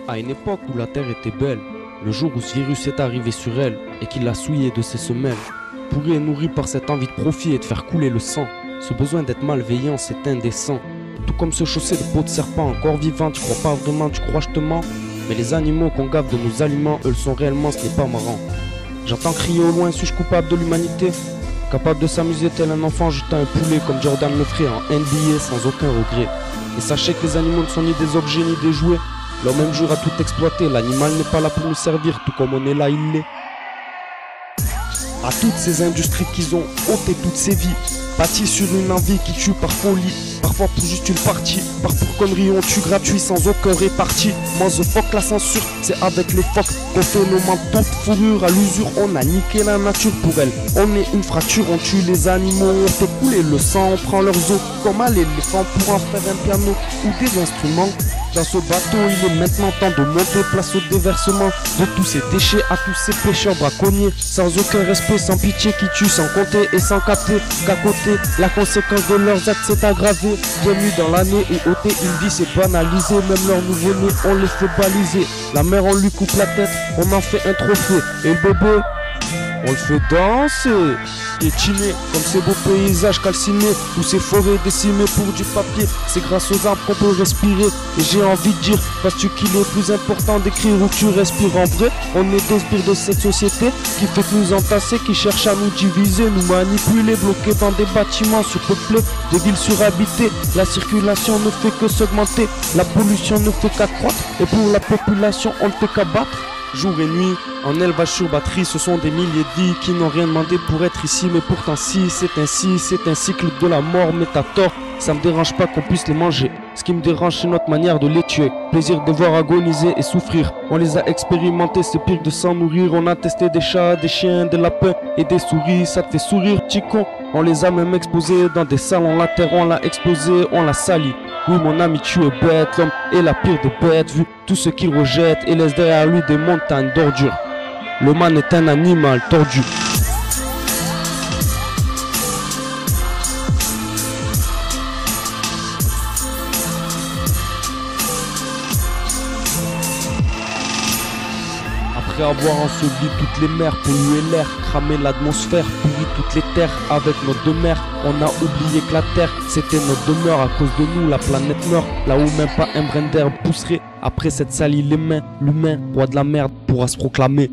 À une époque où la terre était belle, le jour où ce virus est arrivé sur elle et qu'il l'a souillée de ses semelles, pourri et nourri par cette envie de profit et de faire couler le sang, ce besoin d'être malveillant, c'est indécent. Tout comme se chausser de peau de serpent encore vivant, tu crois pas vraiment, tu crois je te mens. Mais les animaux qu'on gave de nos aliments, eux le sont réellement, ce n'est pas marrant. J'entends crier au loin, suis-je coupable de l'humanité? Capable de s'amuser tel un enfant jetant un poulet comme Jordan le ferait en NBA sans aucun regret. Et sachez que les animaux ne sont ni des objets ni des jouets. L'homme même jour à tout exploiter, l'animal n'est pas là pour nous servir, tout comme on est là, il l'est. À toutes ces industries qu'ils ont ôté toutes ces vies, bâties sur une envie qui tue par folie, parfois pour juste une partie, par pour conneries on tue gratuit sans aucun réparti. Moi the fuck la censure, c'est avec les phoques qu'on fait nos manteaux de fourrure à l'usure. On a niqué la nature pour elle, on est une fracture, on tue les animaux, on fait couler le sang, on prend leurs os comme à l'éléphant pour en faire un piano ou des instruments. Dans ce bateau, il est maintenant temps de monter place au déversement de tous ces déchets à tous ces pêcheurs braconniers, sans aucun respect, sans pitié, qui tuent sans compter et sans capter qu'à côté, la conséquence de leurs actes s'est aggravée. Bienvenue dans l'année où ôter une vie c'est banalisé, même leurs nouveau-nés on les fait baliser. La mère on lui coupe la tête, on en fait un trophée, et le bébé on le fait danser, piétiner comme ces beaux paysages calcinés ou ces forêts décimées pour du papier. C'est grâce aux arbres qu'on peut respirer. Et j'ai envie de dire, penses-tu qu'il est plus important d'écrire où tu respires en vrai? On est des sbires de cette société qui fait que nous entasser, qui cherche à nous diviser, nous manipuler, bloquer dans des bâtiments surpeuplés, des villes surhabitées. La circulation ne fait que s'augmenter, la pollution ne fait qu'accroître, et pour la population on ne fait qu'abattre. Jour et nuit, en élevage sur batterie, ce sont des milliers de vies qui n'ont rien demandé pour être ici. Mais pourtant si, c'est ainsi, c'est un cycle de la mort, mais t'as tort. Ça me dérange pas qu'on puisse les manger. Ce qui me dérange c'est notre manière de les tuer. Plaisir de voir agoniser et souffrir. On les a expérimentés, c'est pire de s'en nourrir. On a testé des chats, des chiens, des lapins et des souris. Ça te fait sourire, petit con. On les a même exposés dans des salons. La terre on l'a explosé, on l'a sali. Oui mon ami tu es bête, l'homme est la pire des bêtes. Vu tout ce qu'il rejette et laisse derrière lui des montagnes d'ordures. Le man est un animal tordu. Après avoir enseveli toutes les mers, pollué l'air, cramé l'atmosphère, pourri toutes les terres avec nos deux mers, on a oublié que la terre c'était notre demeure. À cause de nous la planète meurt, là où même pas un brin d'herbe pousserait. Après cette salie les mains, l'humain, roi de la merde, pourra se proclamer.